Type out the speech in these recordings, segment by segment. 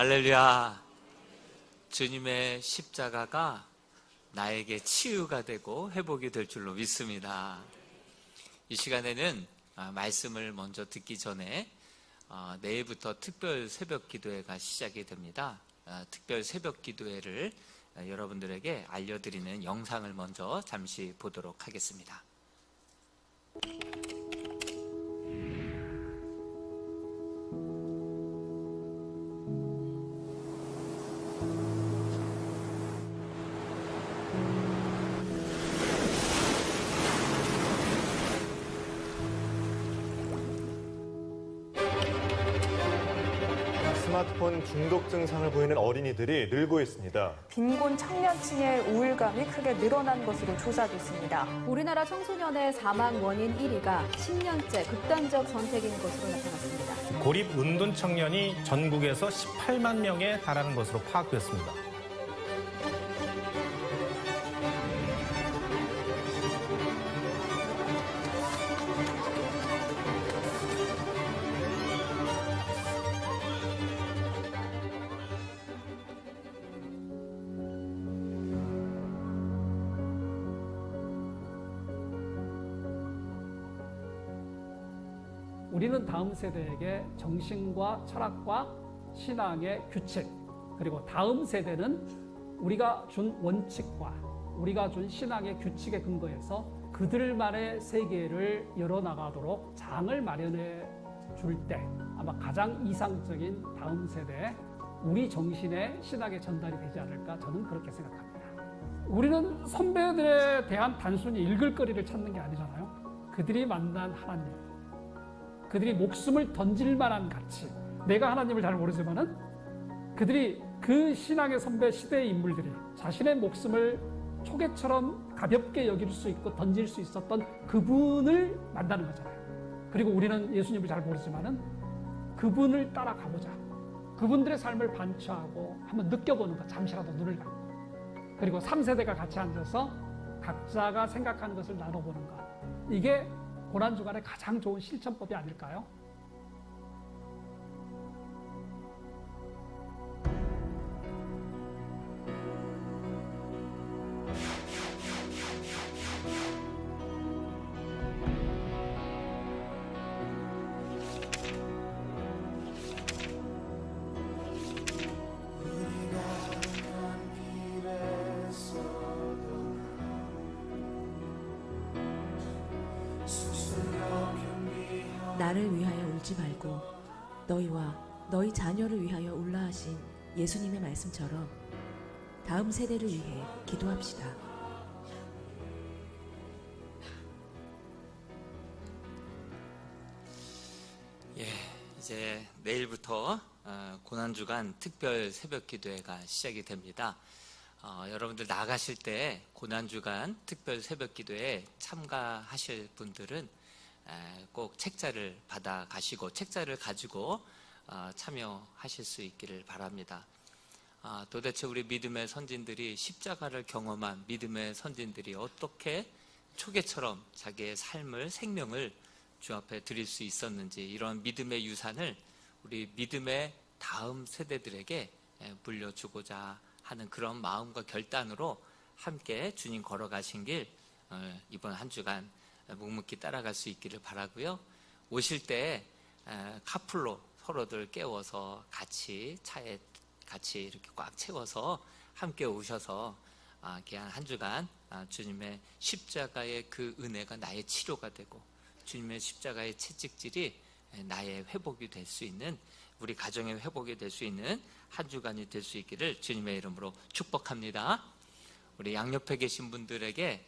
할렐루야. 주님의 십자가가 나에게 치유가 되고 회복이 될 줄로 믿습니다. 이 시간에는 말씀을 먼저 듣기 전에 내일부터 특별 새벽 기도회가 시작이 됩니다. 특별 새벽 기도회를 여러분들에게 알려드리는 영상을 먼저 잠시 보도록 하겠습니다. 스마트폰 중독 증상을 보이는 어린이들이 늘고 있습니다. 빈곤 청년층의 우울감이 크게 늘어난 것으로 조사됐습니다. 우리나라 청소년의 사망 원인 1위가 10년째 극단적 선택인 것으로 나타났습니다. 고립 은둔 청년이 전국에서 18만 명에 달하는 것으로 파악됐습니다. 우리는 다음 세대에게 정신과 철학과 신앙의 규칙, 그리고 다음 세대는 우리가 준 원칙과 우리가 준 신앙의 규칙에 근거해서 그들만의 세계를 열어나가도록 장을 마련해 줄 때 아마 가장 이상적인 다음 세대에 우리 정신의 신학의 전달이 되지 않을까, 저는 그렇게 생각합니다. 우리는 선배들에 대한 단순히 읽을 거리를 찾는 게 아니잖아요. 그들이 만난 하나님, 그들이 목숨을 던질 만한 가치, 내가 하나님을 잘 모르지만은 그들이 그 신앙의 선배 시대의 인물들이 자신의 목숨을 초계처럼 가볍게 여길 수 있고 던질 수 있었던 그분을 만나는 거잖아요. 그리고 우리는 예수님을 잘 모르지만은 그분을 따라가보자. 그분들의 삶을 반추하고 한번 느껴보는 것, 잠시라도 눈을 감고. 그리고 3세대가 같이 앉아서 각자가 생각하는 것을 나눠보는 것. 이게 고난주간의 가장 좋은 실천법이 아닐까요? 나를 위하여 울지 말고 너희와 너희 자녀를 위하여 울라 하신 예수님의 말씀처럼 다음 세대를 위해 기도합시다. 이제 내일부터 고난주간 특별 새벽 기도회가 시작이 됩니다. 여러분들 나가실 때 고난주간 특별 새벽 기도회에 참가하실 분들은 꼭 책자를 받아 가시고 책자를 가지고 참여하실 수 있기를 바랍니다. 도대체 우리 믿음의 선진들이 십자가를 경험한 믿음의 선진들이 어떻게 초계처럼 자기의 삶을, 생명을 주 앞에 드릴 수 있었는지, 이런 믿음의 유산을 우리 믿음의 다음 세대들에게 물려주고자 하는 그런 마음과 결단으로 함께 주님 걸어가신 길 이번 한 주간 묵묵히 따라갈 수 있기를 바라고요. 오실 때 카풀로 서로들 깨워서 같이 차에 같이 이렇게 꽉 채워서 함께 오셔서 귀한 한 주간 주님의 십자가의 그 은혜가 나의 치료가 되고 주님의 십자가의 채찍질이 나의 회복이 될 수 있는, 우리 가정의 회복이 될 수 있는 한 주간이 될 수 있기를 주님의 이름으로 축복합니다. 우리 양옆에 계신 분들에게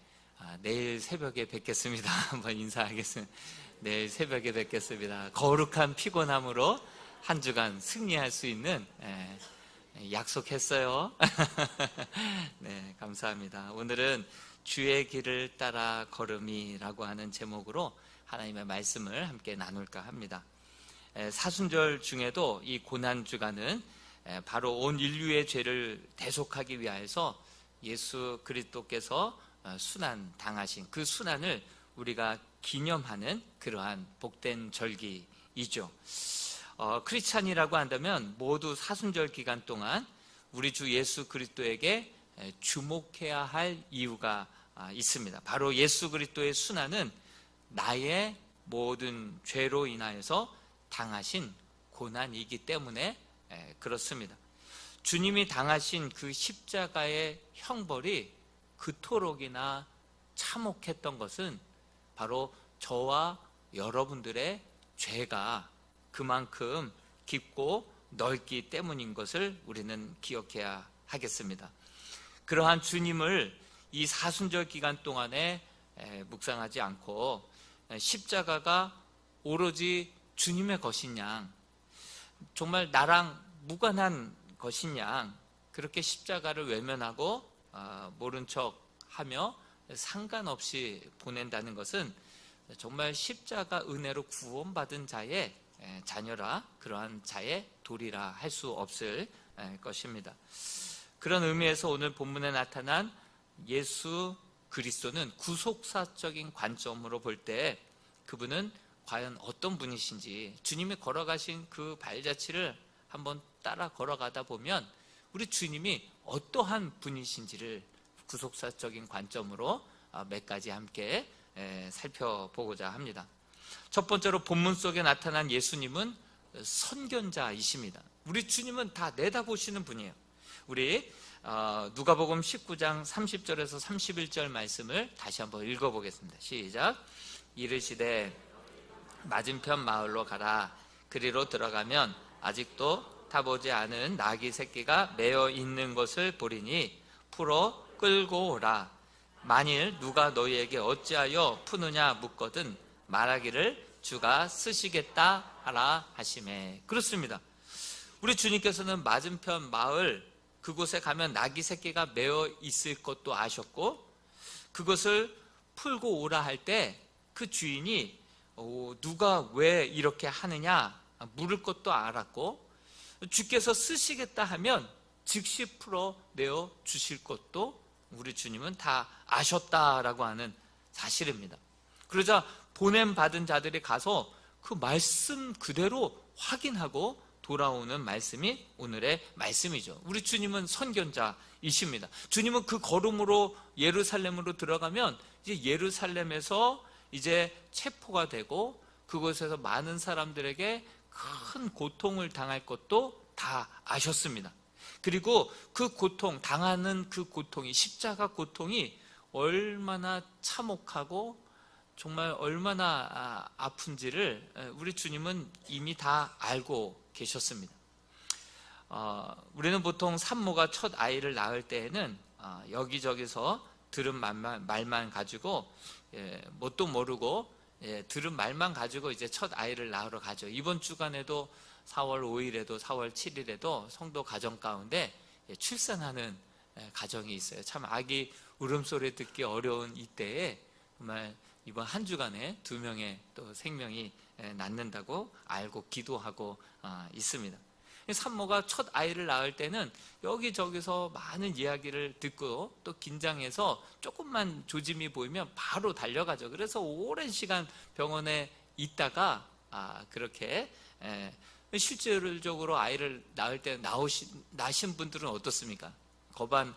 내일 새벽에 뵙겠습니다. 한번 인사하겠습니다. 내일 새벽에 뵙겠습니다. 거룩한 피곤함으로 한 주간 승리할 수 있는 약속했어요. 네, 감사합니다. 오늘은 주의 길을 따라 걸음이라고 하는 제목으로 하나님의 말씀을 함께 나눌까 합니다. 사순절 중에도 이 고난주간은 바로 온 인류의 죄를 대속하기 위하여서 예수 그리스도께서 순환 당하신 그 순환을 우리가 기념하는 그러한 복된 절기이죠. 크리스찬이라고 한다면 모두 사순절 기간 동안 우리 주 예수 그리스도에게 주목해야 할 이유가 있습니다. 바로 예수 그리스도의 순환은 나의 모든 죄로 인하여서 당하신 고난이기 때문에 그렇습니다. 주님이 당하신 그 십자가의 형벌이 그토록이나 참혹했던 것은 바로 저와 여러분들의 죄가 그만큼 깊고 넓기 때문인 것을 우리는 기억해야 하겠습니다. 그러한 주님을 이 사순절 기간 동안에 묵상하지 않고 십자가가 오로지 주님의 것인 양, 정말 나랑 무관한 것인 양, 그렇게 십자가를 외면하고 모른 척하며 상관없이 보낸다는 것은 정말 십자가 은혜로 구원받은 자의 자녀라, 그러한 자의 도리라 할 수 없을 것입니다. 그런 의미에서 오늘 본문에 나타난 예수 그리스도는 구속사적인 관점으로 볼 때 그분은 과연 어떤 분이신지, 주님이 걸어가신 그 발자취를 한번 따라 걸어가다 보면 우리 주님이 어떠한 분이신지를 구속사적인 관점으로 몇 가지 함께 살펴보고자 합니다. 첫 번째로 본문 속에 나타난 예수님은 선견자이십니다. 우리 주님은 다 내다보시는 분이에요. 우리 누가복음 19장 30절에서 31절 말씀을 다시 한번 읽어보겠습니다. 시작. 이르시되 맞은편 마을로 가라. 그리로 들어가면 아직도 타보지 않은 나귀 새끼가 매어 있는 것을 보리니 풀어 끌고 오라. 만일 누가 너희에게 어찌하여 푸느냐 묻거든 말하기를 주가 쓰시겠다 하라 하시매. 그렇습니다. 우리 주님께서는 맞은편 마을, 그곳에 가면 나귀 새끼가 매어 있을 것도 아셨고, 그것을 풀고 오라 할 때 그 주인이 누가 왜 이렇게 하느냐 물을 것도 알았고, 주께서 쓰시겠다 하면 즉시 풀어 내어 주실 것도 우리 주님은 다 아셨다라고 하는 사실입니다. 그러자 보냄받은 자들이 가서 그 말씀 그대로 확인하고 돌아오는 말씀이 오늘의 말씀이죠. 우리 주님은 선견자이십니다. 주님은 그 걸음으로 예루살렘으로 들어가면 이제 예루살렘에서 이제 체포가 되고 그곳에서 많은 사람들에게 큰 고통을 당할 것도 다 아셨습니다. 그리고 그 고통, 당하는 그 고통이, 십자가 고통이 얼마나 참혹하고 정말 얼마나 아픈지를 우리 주님은 이미 다 알고 계셨습니다. 우리는 보통 산모가 첫 아이를 낳을 때에는 여기저기서 들은 말만 가지고 뭣도 모르고 들은 말만 가지고 이제 첫 아이를 낳으러 가죠. 이번 주간에도 4월 5일에도 4월 7일에도 성도 가정 가운데 출산하는 가정이 있어요. 참 아기 울음소리 듣기 어려운 이때에 정말 이번 한 주간에 2명의 또 생명이 낳는다고 알고 기도하고 있습니다. 산모가 첫 아이를 낳을 때는 여기저기서 많은 이야기를 듣고 또 긴장해서 조금만 조짐이 보이면 바로 달려가죠. 그래서 오랜 시간 병원에 있다가 그렇게 실질적으로 아이를 낳을 때 나신 분들은 어떻습니까? 거반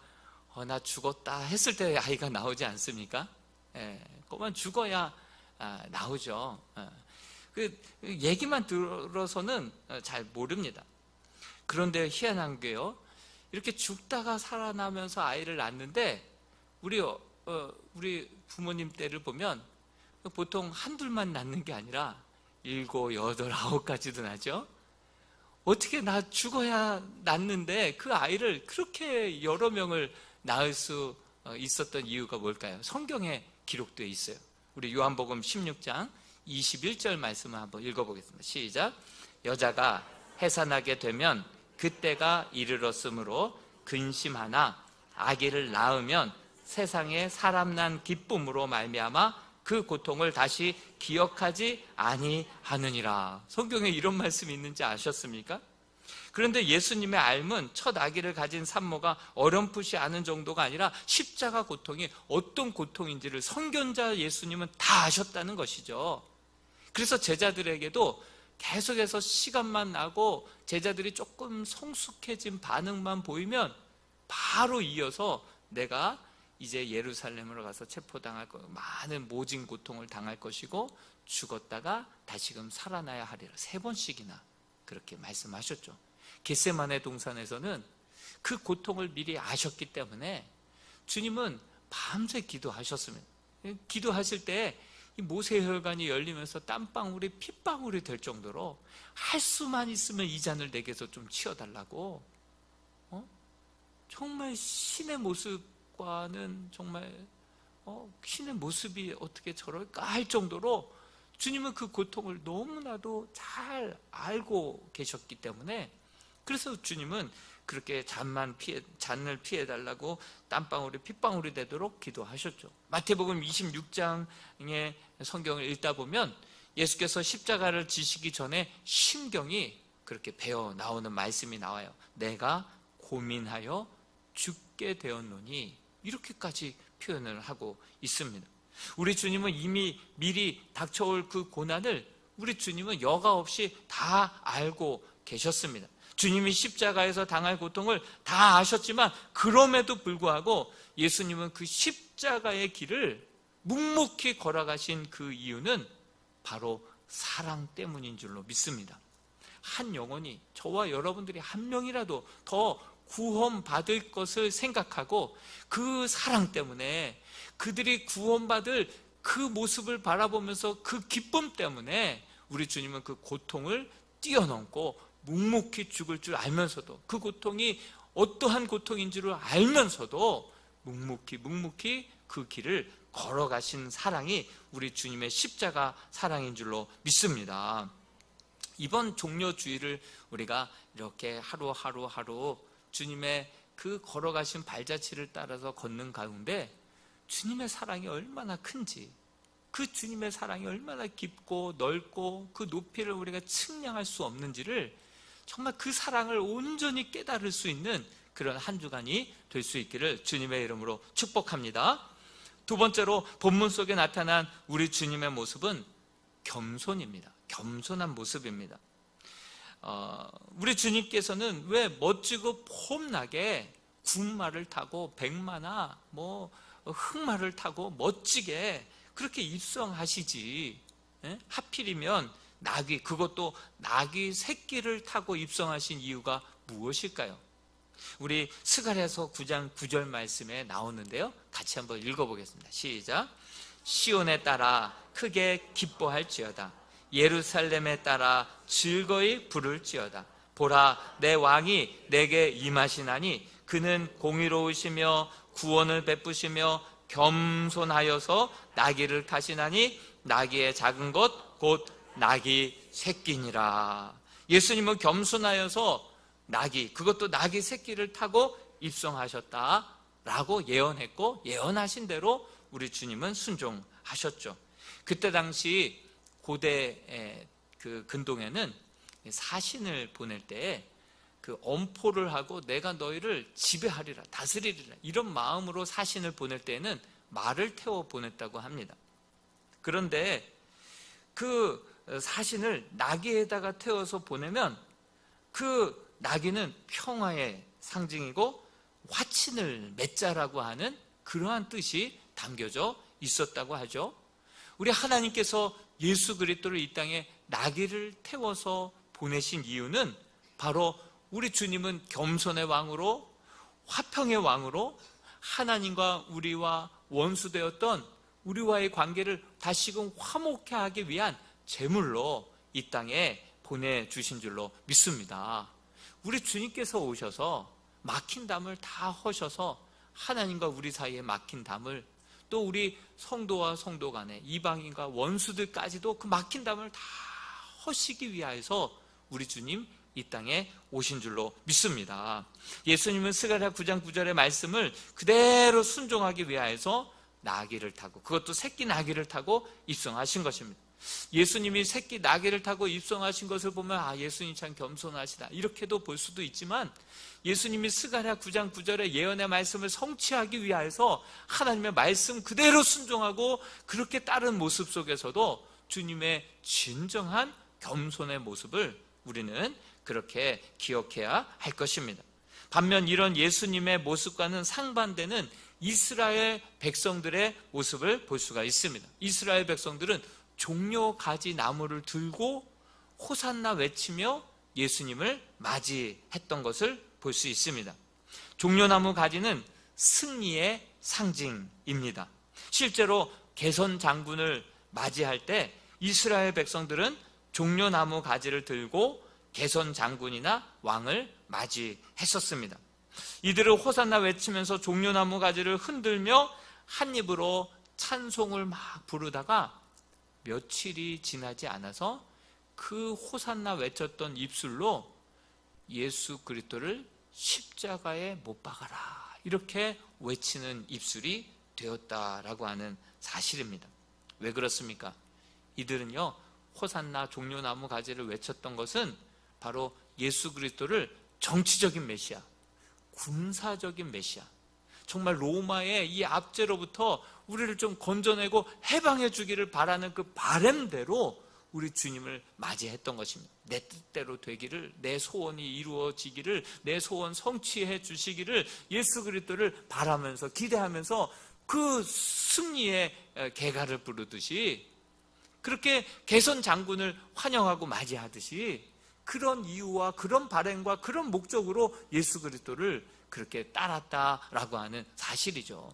나 죽었다 했을 때 아이가 나오지 않습니까? 거반 죽어야 나오죠. 그 얘기만 들어서는 잘 모릅니다. 그런데 희한한 게요, 이렇게 죽다가 살아나면서 아이를 낳는데 우리 부모님 때를 보면 보통 한둘만 낳는 게 아니라 7, 8, 9까지도 나죠. 어떻게 나 죽어야 낳는데 그 아이를 그렇게 여러 명을 낳을 수 있었던 이유가 뭘까요? 성경에 기록되어 있어요. 우리 요한복음 16장 21절 말씀을 한번 읽어보겠습니다. 시작. 여자가 해산하게 되면 그때가 이르렀으므로 근심하나 아기를 낳으면 세상에 사람 난 기쁨으로 말미암아 그 고통을 다시 기억하지 아니하느니라. 성경에 이런 말씀이 있는지 아셨습니까? 그런데 예수님의 삶은 첫 아기를 가진 산모가 어렴풋이 아는 정도가 아니라 십자가 고통이 어떤 고통인지를 선견자 예수님은 다 아셨다는 것이죠. 그래서 제자들에게도 계속해서 시간만 나고 제자들이 조금 성숙해진 반응만 보이면 바로 이어서 내가 이제 예루살렘으로 가서 체포당할 거, 많은 모진 고통을 당할 것이고 죽었다가 다시금 살아나야 하리라. 3번씩이나 그렇게 말씀하셨죠. 겟세마네 동산에서는 그 고통을 미리 아셨기 때문에 주님은 밤새 기도하셨습니다. 기도하실 때 이 모세혈관이 열리면서 땀방울이 핏방울이 될 정도로 할 수만 있으면 이 잔을 내게서 좀 치워달라고, 정말 신의 모습과는 정말 신의 모습이 어떻게 저럴까 할 정도로 주님은 그 고통을 너무나도 잘 알고 계셨기 때문에, 그래서 주님은 그렇게 잔을 피해달라고 땀방울이 핏방울이 되도록 기도하셨죠. 마태복음 26장의 성경을 읽다 보면 예수께서 십자가를 지시기 전에 심경이 그렇게 배어 나오는 말씀이 나와요. 내가 고민하여 죽게 되었노니, 이렇게까지 표현을 하고 있습니다. 우리 주님은 이미 미리 닥쳐올 그 고난을 우리 주님은 여과 없이 다 알고 계셨습니다. 주님이 십자가에서 당할 고통을 다 아셨지만 그럼에도 불구하고 예수님은 그 십자가의 길을 묵묵히 걸어가신 그 이유는 바로 사랑 때문인 줄로 믿습니다. 한 영혼이, 저와 여러분들이 한 명이라도 더 구원받을 것을 생각하고 그 사랑 때문에, 그들이 구원받을 그 모습을 바라보면서 그 기쁨 때문에 우리 주님은 그 고통을 뛰어넘고 묵묵히 죽을 줄 알면서도, 그 고통이 어떠한 고통인 줄을 알면서도 묵묵히 그 길을 걸어가신 사랑이 우리 주님의 십자가 사랑인 줄로 믿습니다. 이번 종려주일을 우리가 이렇게 하루 주님의 그 걸어가신 발자취를 따라서 걷는 가운데 주님의 사랑이 얼마나 큰지, 그 주님의 사랑이 얼마나 깊고 넓고 그 높이를 우리가 측량할 수 없는지를 정말 그 사랑을 온전히 깨달을 수 있는 그런 한 주간이 될 수 있기를 주님의 이름으로 축복합니다. 두 번째로 본문 속에 나타난 우리 주님의 모습은 겸손입니다. 겸손한 모습입니다. 우리 주님께서는 왜 멋지고 폼나게 군마를 타고 백마나 흑마를 타고 멋지게 그렇게 입성하시지, 하필이면 나귀, 그것도 나귀 새끼를 타고 입성하신 이유가 무엇일까요? 우리 스가랴서 9장 9절 말씀에 나오는데요, 같이 한번 읽어보겠습니다. 시작. 시온에 따라 크게 기뻐할지어다. 예루살렘에 따라 즐거이 부를지어다. 보라, 내 왕이 내게 임하시나니 그는 공의로우시며 구원을 베푸시며 겸손하여서 나귀를 타시나니 나귀의 작은 것 곧 나귀 새끼니라. 예수님은 겸손하여서 나귀, 그것도 나귀 새끼를 타고 입성하셨다라고 예언했고, 예언하신 대로 우리 주님은 순종하셨죠. 그때 당시 고대 그 근동에는 사신을 보낼 때 그 엄포를 하고 내가 너희를 지배하리라, 다스리리라, 이런 마음으로 사신을 보낼 때에는 말을 태워 보냈다고 합니다. 그런데 그 사신을 나귀에다가 태워서 보내면 그 나귀는 평화의 상징이고 화친을 맺자라고 하는 그러한 뜻이 담겨져 있었다고 하죠. 우리 하나님께서 예수 그리스도를 이 땅에 나귀를 태워서 보내신 이유는 바로 우리 주님은 겸손의 왕으로, 화평의 왕으로 하나님과 우리와 원수되었던 우리와의 관계를 다시금 화목케 하기 위한 제물로 이 땅에 보내주신 줄로 믿습니다. 우리 주님께서 오셔서 막힌 담을 다 허셔서 하나님과 우리 사이에 막힌 담을, 또 우리 성도와 성도 간에 이방인과 원수들까지도 그 막힌 담을 다 허시기 위하여서 우리 주님 이 땅에 오신 줄로 믿습니다. 예수님은 스가랴 9장 9절의 말씀을 그대로 순종하기 위하여서 나귀를 타고, 그것도 새끼 나귀를 타고 입성하신 것입니다. 예수님이 새끼 나귀를 타고 입성하신 것을 보면 예수님 참 겸손하시다, 이렇게도 볼 수도 있지만, 예수님이 스가랴 9장 9절의 예언의 말씀을 성취하기 위하여서 하나님의 말씀 그대로 순종하고 그렇게 따른 모습 속에서도 주님의 진정한 겸손의 모습을 우리는 그렇게 기억해야 할 것입니다. 반면 이런 예수님의 모습과는 상반되는 이스라엘 백성들의 모습을 볼 수가 있습니다. 이스라엘 백성들은 종려 가지 나무를 들고 호산나 외치며 예수님을 맞이했던 것을 볼 수 있습니다. 종려나무 가지는 승리의 상징입니다. 실제로 개선 장군을 맞이할 때 이스라엘 백성들은 종려나무 가지를 들고 개선 장군이나 왕을 맞이했었습니다. 이들을 호산나 외치면서 종려나무 가지를 흔들며 한 입으로 찬송을 막 부르다가 며칠이 지나지 않아서 그 호산나 외쳤던 입술로 예수 그리스도를 십자가에 못 박아라 이렇게 외치는 입술이 되었다라고 하는 사실입니다. 왜 그렇습니까? 이들은요 호산나 종려나무 가지를 외쳤던 것은 바로 예수 그리스도를 정치적인 메시아, 군사적인 메시아, 정말 로마의 이 압제로부터 우리를 좀 건져내고 해방해 주기를 바라는 그 바람대로 우리 주님을 맞이했던 것입니다. 내 뜻대로 되기를, 내 소원이 이루어지기를, 내 소원 성취해 주시기를 예수 그리스도를 바라면서 기대하면서 그 승리의 개가를 부르듯이 그렇게 개선 장군을 환영하고 맞이하듯이 그런 이유와 그런 바람과 그런 목적으로 예수 그리스도를 그렇게 따랐다라고 하는 사실이죠.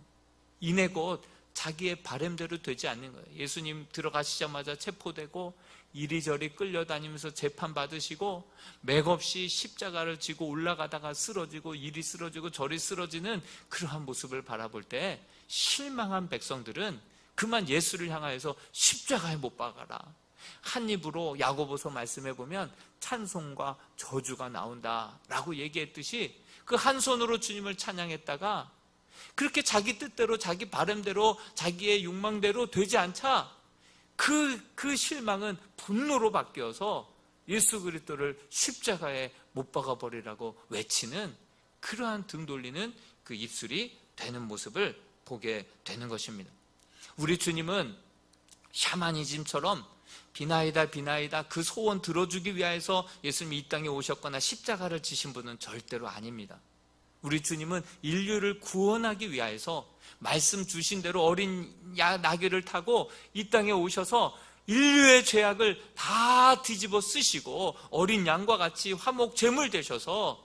이내 곧 자기의 바람대로 되지 않는 거예요. 예수님 들어가시자마자 체포되고 이리저리 끌려다니면서 재판받으시고 맥없이 십자가를 지고 올라가다가 쓰러지고 이리 쓰러지고 저리 쓰러지는 그러한 모습을 바라볼 때 실망한 백성들은 그만 예수를 향하여서 십자가에 못 박아라. 한 입으로 야고보서 말씀해 보면 찬송과 저주가 나온다라고 얘기했듯이 그 한 손으로 주님을 찬양했다가 그렇게 자기 뜻대로 자기 바람대로 자기의 욕망대로 되지 않자 그 실망은 분노로 바뀌어서 예수 그리스도를 십자가에 못 박아버리라고 외치는 그러한 등 돌리는 그 입술이 되는 모습을 보게 되는 것입니다. 우리 주님은 샤머니즘처럼 비나이다 그 소원 들어주기 위해서 예수님이 이 땅에 오셨거나 십자가를 지신 분은 절대로 아닙니다. 우리 주님은 인류를 구원하기 위해서 말씀 주신 대로 어린 나귀를 타고 이 땅에 오셔서 인류의 죄악을 다 뒤집어 쓰시고 어린 양과 같이 화목 제물 되셔서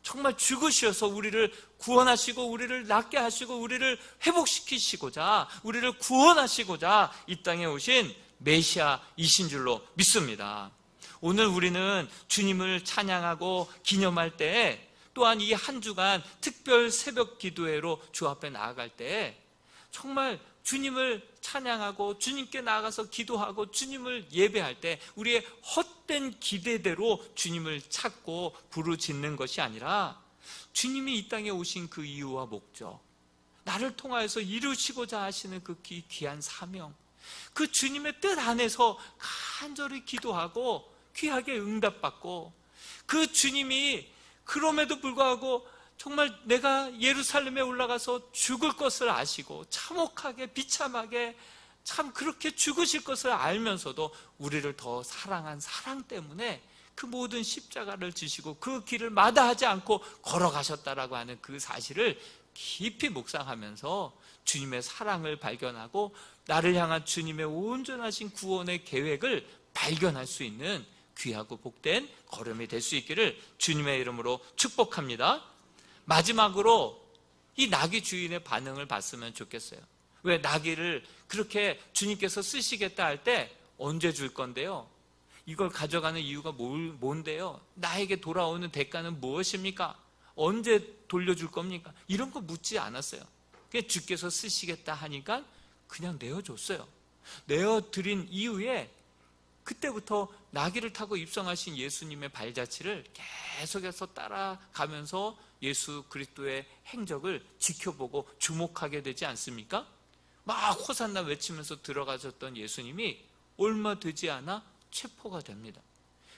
정말 죽으셔서 우리를 구원하시고 우리를 낫게 하시고 우리를 회복시키시고자 우리를 구원하시고자 이 땅에 오신 메시아이신 줄로 믿습니다. 오늘 우리는 주님을 찬양하고 기념할 때 또한 이 한 주간 특별 새벽 기도회로 주 앞에 나아갈 때 정말 주님을 찬양하고 주님께 나아가서 기도하고 주님을 예배할 때 우리의 헛된 기대대로 주님을 찾고 부르짖는 것이 아니라 주님이 이 땅에 오신 그 이유와 목적, 나를 통하여서 이루시고자 하시는 그 귀한 사명, 그 주님의 뜻 안에서 간절히 기도하고 귀하게 응답받고 그 주님이 그럼에도 불구하고 정말 내가 예루살렘에 올라가서 죽을 것을 아시고 참혹하게 비참하게 참 그렇게 죽으실 것을 알면서도 우리를 더 사랑한 사랑 때문에 그 모든 십자가를 지시고 그 길을 마다하지 않고 걸어가셨다라고 하는 그 사실을 깊이 묵상하면서 주님의 사랑을 발견하고 나를 향한 주님의 온전하신 구원의 계획을 발견할 수 있는 귀하고 복된 걸음이 될 수 있기를 주님의 이름으로 축복합니다. 마지막으로 이 나귀 주인의 반응을 봤으면 좋겠어요. 왜 나귀를 그렇게 주님께서 쓰시겠다 할 때 언제 줄 건데요? 이걸 가져가는 이유가 뭔데요? 나에게 돌아오는 대가는 무엇입니까? 언제 돌려줄 겁니까? 이런 거 묻지 않았어요. 그냥 주께서 쓰시겠다 하니까 그냥 내어줬어요. 내어드린 이후에 그때부터 나귀를 타고 입성하신 예수님의 발자취를 계속해서 따라가면서 예수 그리스도의 행적을 지켜보고 주목하게 되지 않습니까? 막 호산나 외치면서 들어가셨던 예수님이 얼마 되지 않아 체포가 됩니다.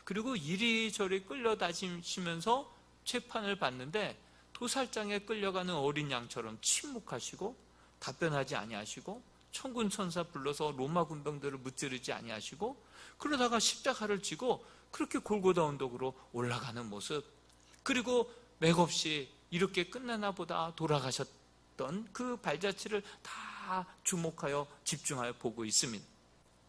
그리고 이리저리 끌려다니시면서 재판을 받는데 도살장에 끌려가는 어린 양처럼 침묵하시고 답변하지 아니하시고 천군 천사 불러서 로마 군병들을 무찌르지 아니하시고 그러다가 십자가를 지고 그렇게 골고다 언덕으로 올라가는 모습, 그리고 맥없이 이렇게 끝나나 보다 돌아가셨던 그 발자취를 다 주목하여 집중하여 보고 있습니다.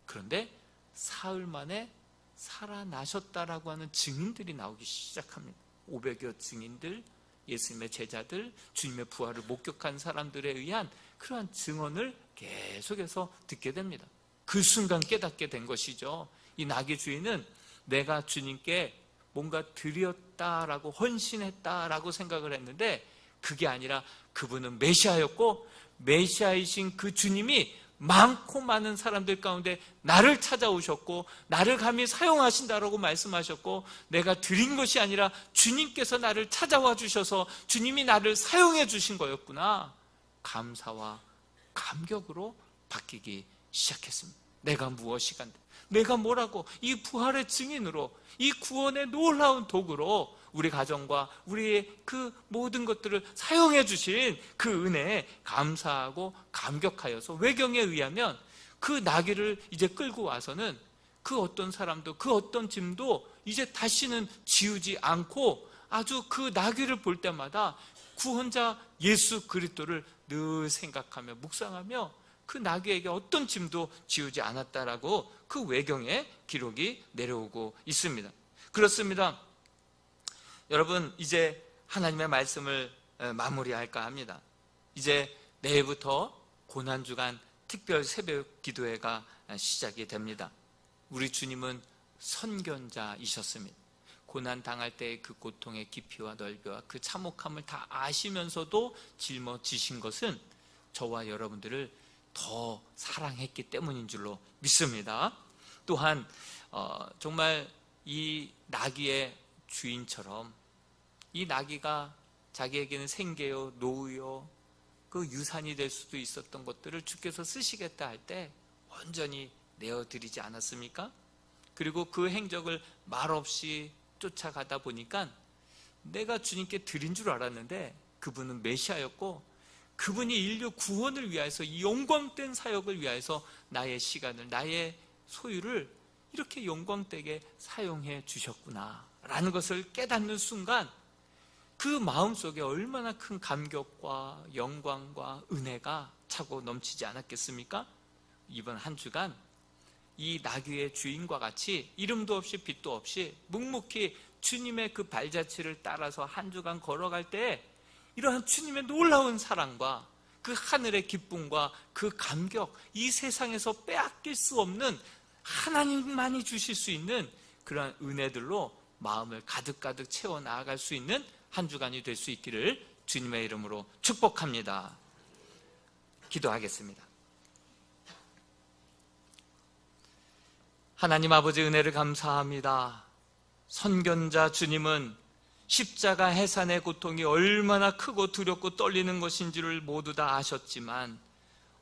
그런데 사흘 만에 살아나셨다라고 하는 증인들이 나오기 시작합니다. 500여 증인들, 예수님의 제자들, 주님의 부활을 목격한 사람들에 의한 그러한 증언을 계속해서 듣게 됩니다. 그 순간 깨닫게 된 것이죠. 이 나귀 주인은 내가 주님께 뭔가 드렸다라고 헌신했다라고 생각을 했는데 그게 아니라 그분은 메시아였고 메시아이신 그 주님이 많고 많은 사람들 가운데 나를 찾아오셨고 나를 감히 사용하신다라고 말씀하셨고 내가 드린 것이 아니라 주님께서 나를 찾아와 주셔서 주님이 나를 사용해 주신 거였구나. 감사와 감격으로 바뀌기 시작했습니다. 내가 무엇이간데, 내가 뭐라고, 이 부활의 증인으로, 이 구원의 놀라운 도구로 우리 가정과 우리의 그 모든 것들을 사용해 주신 그 은혜에 감사하고 감격하여서 외경에 의하면 그 나귀를 이제 끌고 와서는 그 어떤 사람도 그 어떤 짐도 이제 다시는 지우지 않고 아주 그 나귀를 볼 때마다 구원자 예수 그리스도를 늘 생각하며 묵상하며 그 나귀에게 어떤 짐도 지우지 않았다라고 그 외경에 기록이 내려오고 있습니다. 그렇습니다. 여러분, 이제 하나님의 말씀을 마무리할까 합니다. 이제 내일부터 고난주간 특별 새벽 기도회가 시작이 됩니다. 우리 주님은 선견자이셨습니다. 고난 당할 때의 그 고통의 깊이와 넓이와 그 참혹함을 다 아시면서도 짊어지신 것은 저와 여러분들을 더 사랑했기 때문인 줄로 믿습니다. 또한 정말 이 나귀의 주인처럼 이 나귀가 자기에게는 생계요, 노후요, 그 유산이 될 수도 있었던 것들을 주께서 쓰시겠다 할 때 온전히 내어드리지 않았습니까? 그리고 그 행적을 말없이 쫓아가다 보니까 내가 주님께 드린 줄 알았는데 그분은 메시아였고 그분이 인류 구원을 위해서 이 영광된 사역을 위해서 나의 시간을, 나의 소유를 이렇게 영광되게 사용해 주셨구나 라는 것을 깨닫는 순간 그 마음속에 얼마나 큰 감격과 영광과 은혜가 차고 넘치지 않았겠습니까? 이번 한 주간 이 나귀의 주인과 같이 이름도 없이 빛도 없이 묵묵히 주님의 그 발자취를 따라서 한 주간 걸어갈 때 이러한 주님의 놀라운 사랑과 그 하늘의 기쁨과 그 감격, 이 세상에서 빼앗길 수 없는 하나님만이 주실 수 있는 그러한 은혜들로 마음을 가득가득 채워 나아갈 수 있는 한 주간이 될 수 있기를 주님의 이름으로 축복합니다. 기도하겠습니다. 하나님 아버지, 은혜를 감사합니다. 선견자 주님은 십자가 해산의 고통이 얼마나 크고 두렵고 떨리는 것인지를 모두 다 아셨지만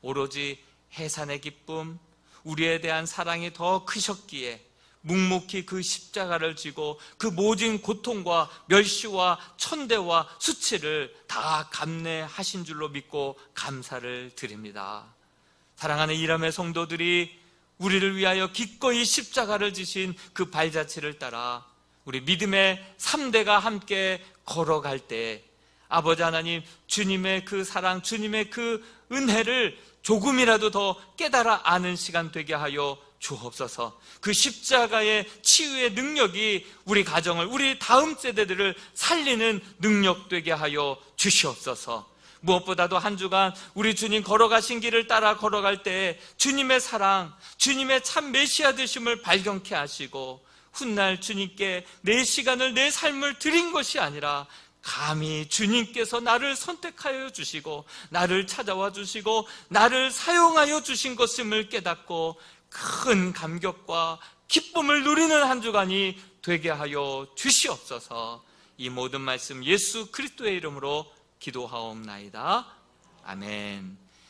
오로지 해산의 기쁨, 우리에 대한 사랑이 더 크셨기에 묵묵히 그 십자가를 지고 그 모진 고통과 멸시와 천대와 수치를 다 감내하신 줄로 믿고 감사를 드립니다. 사랑하는 이람의 성도들이 우리를 위하여 기꺼이 십자가를 지신 그 발자취를 따라 우리 믿음의 3대가 함께 걸어갈 때 아버지 하나님, 주님의 그 사랑, 주님의 그 은혜를 조금이라도 더 깨달아 아는 시간 되게 하여 주옵소서. 그 십자가의 치유의 능력이 우리 가정을, 우리 다음 세대들을 살리는 능력 되게 하여 주시옵소서. 무엇보다도 한 주간 우리 주님 걸어가신 길을 따라 걸어갈 때 주님의 사랑, 주님의 참 메시아 되심을 발견케 하시고 훗날 주님께 내 시간을, 내 삶을 드린 것이 아니라 감히 주님께서 나를 선택하여 주시고 나를 찾아와 주시고 나를 사용하여 주신 것임을 깨닫고 큰 감격과 기쁨을 누리는 한 주간이 되게 하여 주시옵소서. 이 모든 말씀 예수 그리스도의 이름으로 기도하옵나이다. 아멘.